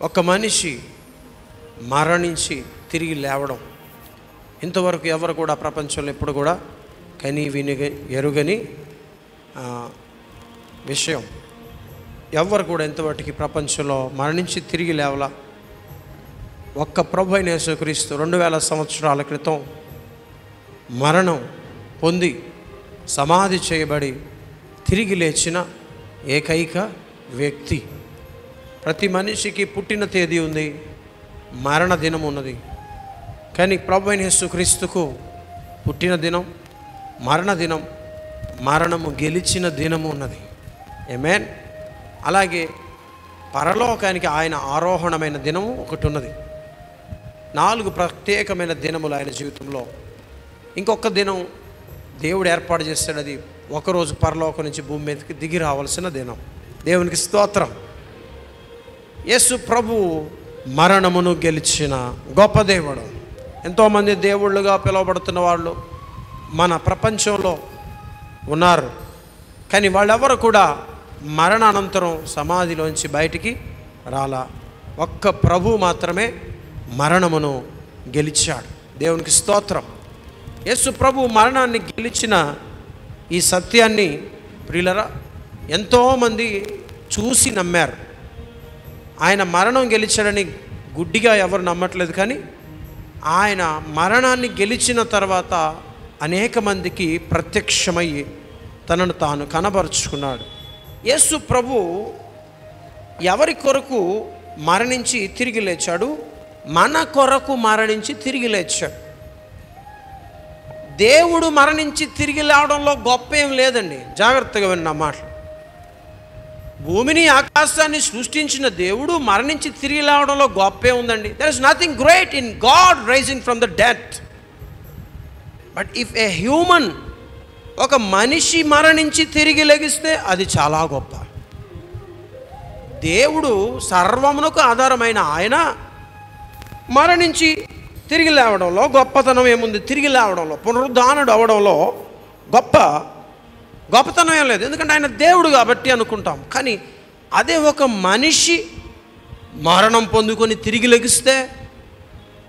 ఒక మనిషి మరణించి తిరిగి లేవడం ఇంతవరకు ఎవరు కూడా ప్రపంచంలో ఎప్పుడు కూడా కని విని ఎరుగని విషయం. ఎవరు కూడా ఇంతవరకు ప్రపంచంలో మరణించి తిరిగి లేవలా. ఒక్క ప్రభు అయిన యేసుక్రీస్తు 2000 సంవత్సరాల క్రితం మరణం పొంది సమాధి చేయబడి తిరిగి లేచిన ఏకైక వ్యక్తి. ప్రతి మనిషికి పుట్టిన తేదీ ఉంది, మరణ దినం ఉన్నది. కానీ ప్రభు అయిన యేసుక్రీస్తుకు పుట్టిన దినం, మరణ దినం, మరణము గెలిచిన దినము ఉన్నది. ఆమేన్. అలాగే పరలోకానికి ఆయన ఆరోహణమైన దినము ఒకటి ఉన్నది. 4 ప్రత్యేకమైన దినములు ఆయన జీవితంలో. ఇంకొక దినం దేవుడు ఏర్పాటు చేస్తాడు. అది ఒకరోజు పరలోకం నుంచి భూమి మీదకి దిగి రావాల్సిన దినం. దేవునికి స్తోత్రం. యేసు ప్రభు మరణమును గెలిచిన గొప్ప దేవుడు. ఎంతోమంది దేవుళ్ళుగా పిలువబడుతున్న వాళ్ళు మన ప్రపంచంలో ఉన్నారు. కానీ వాళ్ళెవరు కూడా మరణానంతరం సమాధిలోంచి బయటికి రాలా. ఒక్క ప్రభు మాత్రమే మరణమును గెలిచాడు. దేవునికి స్తోత్రం. యేసు ప్రభు మరణాన్ని గెలిచిన ఈ సత్యాన్ని ప్రియులరా ఎంతోమంది చూసి నమ్మారు. ఆయన మరణం గెలిచాడని గుడ్డిగా ఎవరు నమ్మట్లేదు. కానీ ఆయన మరణాన్ని గెలిచిన తర్వాత అనేక మందికి ప్రత్యక్షమయ్యి తనను తాను కనబరుచుకున్నాడు. యేసు ప్రభు ఎవరి కొరకు మరణించి తిరిగి లేచాడు? మన కొరకు మరణించి తిరిగి లేచాడు. దేవుడు మరణించి తిరిగి లేవడంలో గొప్ప ఏం లేదండి. జాగ్రత్తగా విన్న మాట. భూమిని ఆకాశాన్ని సృష్టించిన దేవుడు మరణించి తిరిగి లేవడంలో గొప్పే ఉందండి. There is nothing great in God rising from the death. But if a human, ఒక మనిషి మరణించి తిరిగి లెగిస్తే అది చాలా గొప్ప. దేవుడు సర్వమునకు ఆధారమైన ఆయన మరణించి తిరిగి లేవడంలో గొప్పతనం ఏముంది? తిరిగి లేవడంలో, పునరుద్ధానుడు అవడంలో గొప్పతనం ఏం లేదు. ఎందుకంటే ఆయన దేవుడు కాబట్టి అనుకుంటాం. కానీ అదే ఒక మనిషి మరణం పొందుకొని తిరిగి లెగిస్తే,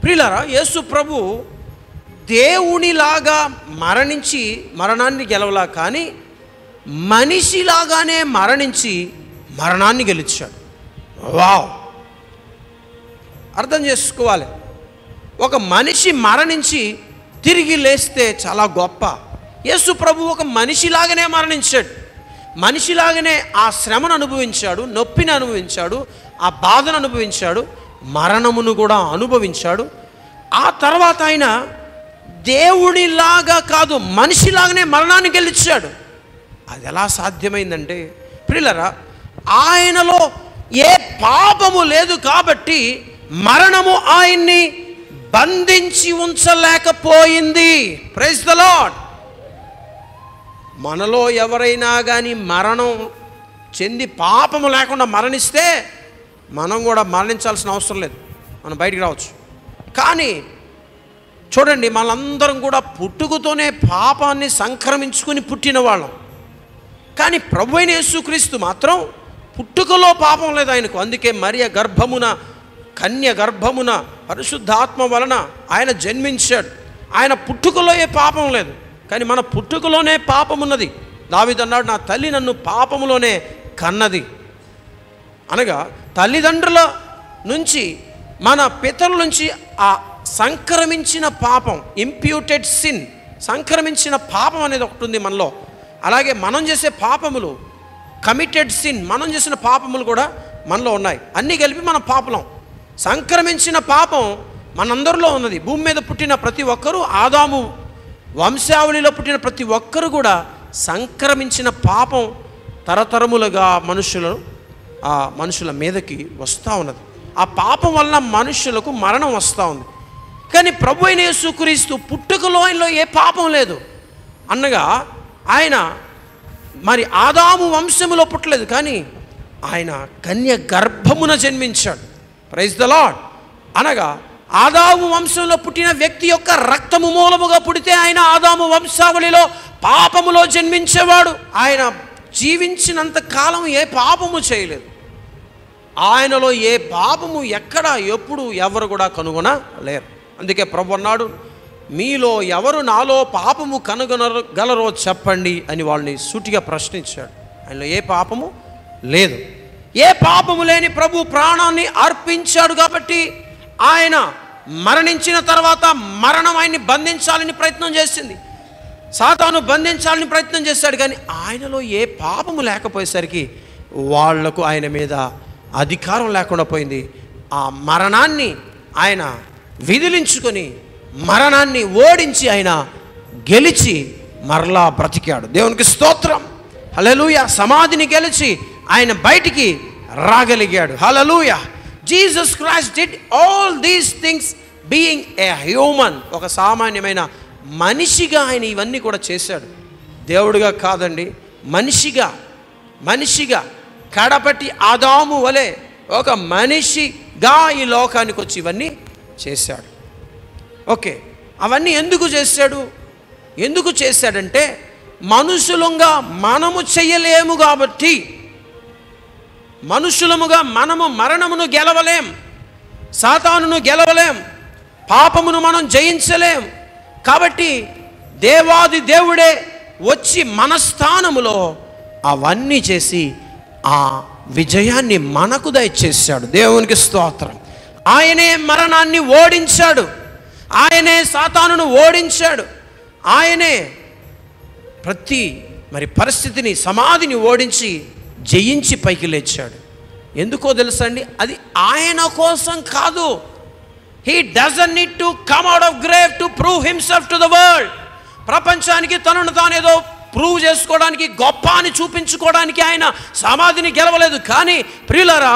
ప్రియులారా, యేసు ప్రభు దేవునిలాగా మరణించి మరణాన్ని గెలవలా, కానీ మనిషిలాగానే మరణించి మరణాన్ని గెలిచాడు. వావ్! అర్థం చేసుకోవాలి. ఒక మనిషి మరణించి తిరిగి లేస్తే చాలా గొప్ప. యేసు ప్రభు ఒక మనిషిలాగానే మరణించాడు. మనిషిలాగానే ఆ శ్రమను అనుభవించాడు, నొప్పిని అనుభవించాడు, ఆ బాధను అనుభవించాడు, మరణమును కూడా అనుభవించాడు. ఆ తర్వాత ఆయన దేవుడిలాగా కాదు, మనిషిలాగానే మరణాన్ని గెలిచాడు. అది ఎలా సాధ్యమైందంటే, ప్రియులారా, ఆయనలో ఏ పాపము లేదు కాబట్టి మరణము ఆయన్ని బంధించి ఉంచలేకపోయింది. Praise the lord. మనలో ఎవరైనా కానీ మరణం చెంది పాపము లేకుండా మరణిస్తే మనం కూడా మరణించాల్సిన అవసరం లేదు, మనం బయటికి రావచ్చు. కానీ చూడండి, మనందరం కూడా పుట్టుకతోనే పాపాన్ని సంక్రమించుకుని పుట్టిన వాళ్ళం. కానీ ప్రభు అయిన యేసుక్రీస్తు మాత్రం పుట్టుకలో పాపం లేదు ఆయనకు. అందుకే మరియ గర్భమున, కన్య గర్భమున పరిశుద్ధాత్మ వలన ఆయన జన్మించాడు. ఆయన పుట్టుకలో ఏ పాపం లేదు, కానీ మన పుట్టుకలోనే పాపం ఉన్నది. దావీదు అన్నాడు, నా తల్లి నన్ను పాపములోనే కన్నది. అనగా తల్లిదండ్రుల నుంచి, మన పితరుల నుంచి ఆ సంక్రమించిన పాపం, ఇంప్యూటెడ్ సిన్, సంక్రమించిన పాపం అనేది ఒకటి ఉంది మనలో. అలాగే మనం చేసే పాపములు, కమిటెడ్ సిన్, మనం చేసిన పాపములు కూడా మనలో ఉన్నాయి. అన్నీ కలిపి మన పాపలం. సంక్రమించిన పాపం మనందరిలో ఉన్నది. భూమి మీద పుట్టిన ప్రతి ఒక్కరూ, ఆదాము వంశావళిలో పుట్టిన ప్రతి ఒక్కరు కూడా సంక్రమించిన పాపం తరతరములుగా మనుషుల మీదకి వస్తూ ఉన్నది. ఆ పాపం వలన మనుషులకు మరణం వస్తూ ఉంది. కానీ ప్రభు అయిన యేసుక్రీస్తు పుట్టుకలో ఆయనలో ఏ పాపం లేదు అనగా, ఆయన మరి ఆదాము వంశములో పుట్టలేదు, కానీ ఆయన కన్య గర్భమున జన్మించాడు. Praise the Lord. అనగా ఆదాము వంశంలో పుట్టిన వ్యక్తి యొక్క రక్తము మూలముగా పుడితే ఆయన ఆదాము వంశావళిలో పాపములో జన్మించేవాడు. ఆయన జీవించినంత కాలం ఏ పాపము చేయలేదు. ఆయనలో ఏ పాపము ఎక్కడ ఎప్పుడు ఎవరు కూడా కనుగొనలేరు. అందుకే ప్రభు అన్నాడు, మీలో ఎవరు నాలో పాపము కనుగొనగలరో చెప్పండి అని వాళ్ళని సూటిగా ప్రశ్నించాడు. ఆయనలో ఏ పాపము లేదు. ఏ పాపము లేని ప్రభు ప్రాణాన్ని అర్పించాడు కాబట్టి ఆయన మరణించిన తర్వాత మరణం ఆయన్ని బంధించాలని ప్రయత్నం చేసింది. సాతాను బంధించాలని ప్రయత్నం చేశాడు, కానీ ఆయనలో ఏ పాపము లేకపోయేసరికి వాళ్లకు ఆయన మీద అధికారం లేకుండా పోయింది. ఆ మరణాన్ని ఆయన విదిలించుకొని మరణాన్ని ఓడించి ఆయన గెలిచి మరలా బ్రతికాడు. దేవునికి స్తోత్రం. హల్లెలూయా. సమాధిని గెలిచి ఆయన బయటికి రాగలిగాడు. Hallelujah. Jesus Christ did all these things being a human. ఒక సామాన్యమైన మనిషిగా ఆయన ఇవన్నీ కూడా చేశాడు. దేవుడిగా కాదండి, మనిషిగా కడపటి ఆదాము వలె ఒక మనిషిగా ఈ లోకానికి వచ్చి ఇవన్నీ చేశాడు. ఓకే, అవన్నీ ఎందుకు చేశాడంటే మనుషులంగా మనము చెయ్యలేము కాబట్టి, మనుషులముగా మనము మరణమును గెలవలేం, సాతానును గెలవలేం, పాపమును మనం జయించలేం. కాబట్టి దేవాది దేవుడే వచ్చి మన స్థానములో అవన్నీ చేసి ఆ విజయాన్ని మనకు దయచేశాడు. దేవునికి స్తోత్రం. ఆయనే మరణాన్ని ఓడించాడు, ఆయనే సాతానును ఓడించాడు, ఆయనే ప్రతి పరిస్థితిని, సమాధిని ఓడించి జయించి పైకి లేచాడు. ఎందుకో తెలుసా అండి? అది ఆయన కోసం కాదు. He doesn't need to come out of grave to prove himself to the world. ప్రపంచానికి తనను తానేదో ప్రూవ్ చేసుకోవడానికి, గొప్ప అని చూపించుకోవడానికి ఆయన సమాధిని గెలవలేదు. కానీ ప్రియులారా,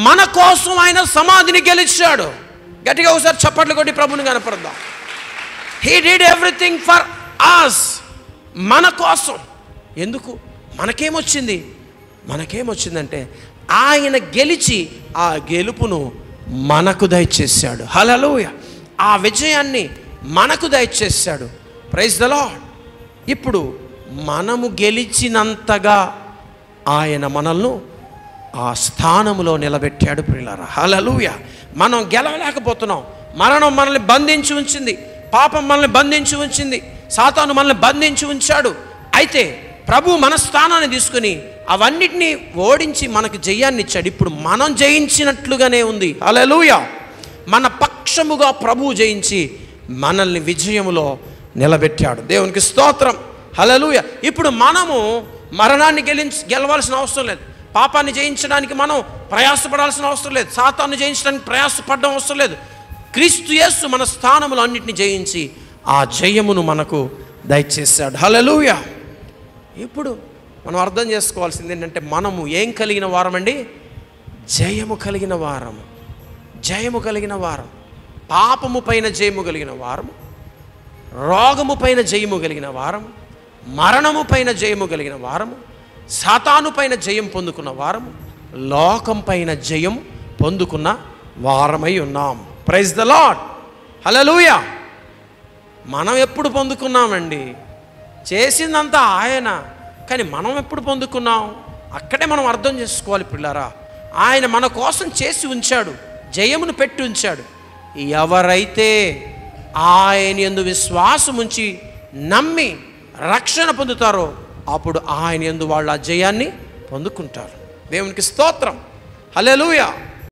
మన కోసం ఆయన సమాధిని గెలిచాడు. గట్టిగా ఒకసారి చప్పట్లు కొట్టి ప్రభుని కనపడదాం. He did everything for us, మన కోసం. ఎందుకు? మనకేమొచ్చిందంటే ఆయన గెలిచి ఆ గెలుపును మనకు దయచేశాడు. హల్లెలూయా. ఆ విజయాన్ని మనకు దయచేశాడు. Praise the lord. ఇప్పుడు మనము గెలిచినంతగా ఆయన మనల్ని ఆ స్థానములో నిలబెట్టాడు. ప్రియులారా, హల్లెలూయా. మనం గెలవలేకపోతున్నాం. మరణం మనల్ని బంధించి ఉంచింది, పాపం మనల్ని బంధించి ఉంచింది, సాతాను మనల్ని బంధించి ఉంచాడు. అయితే ప్రభు మన స్థానాన్ని తీసుకుని అవన్నిటినీ ఓడించి మనకు జయాన్ని ఇచ్చాడు. ఇప్పుడు మనం జయించినట్లుగానే ఉంది. హల్లెలూయా. మన పక్షముగా ప్రభు జయించి మనల్ని విజయములో నిలబెట్టాడు. దేవునికి స్తోత్రం. హల్లెలూయా. ఇప్పుడు మనము మరణాన్ని గెలవాల్సిన అవసరం లేదు, పాపాన్ని జయించడానికి మనం ప్రయాసపడాల్సిన అవసరం లేదు, సాతాన్ని జయించడానికి ప్రయాసపడడం అవసరం లేదు. క్రీస్తు యేసు మన స్థానములు అన్నిటిని జయించి ఆ జయమును మనకు దయచేశాడు. హల్లెలూయా. ఇప్పుడు మనం అర్థం చేసుకోవాల్సింది ఏంటంటే, మనము ఏం కలిగిన వారమండి? జయము కలిగిన వారము. పాపము పైన జయము కలిగిన వారము, రోగము పైన జయము కలిగిన వారము, మరణము పైన జయము కలిగిన వారము, సాతాను పైన జయం పొందుకున్న వారము, లోకం పైన జయం పొందుకున్న వారమై ఉన్నాం. Praise the Lord. హల్లెలూయా. మనం ఎప్పుడు పొందుకున్నామండి? చేసిందంతా ఆయన, కానీ మనం ఎప్పుడు పొందుకున్నాం? అక్కడే మనం అర్థం చేసుకోవాలి పిల్లారా. ఆయన మన కోసం చేసి ఉంచాడు, జయమును పెట్టి ఉంచాడు. ఎవరైతే ఆయన యందు విశ్వాసం ఉంచి నమ్మి రక్షణ పొందుతారో అప్పుడు ఆయన యందు వాళ్ళు ఆ జయాన్ని పొందుకుంటారు. దేవునికి స్తోత్రం. హల్లెలూయా.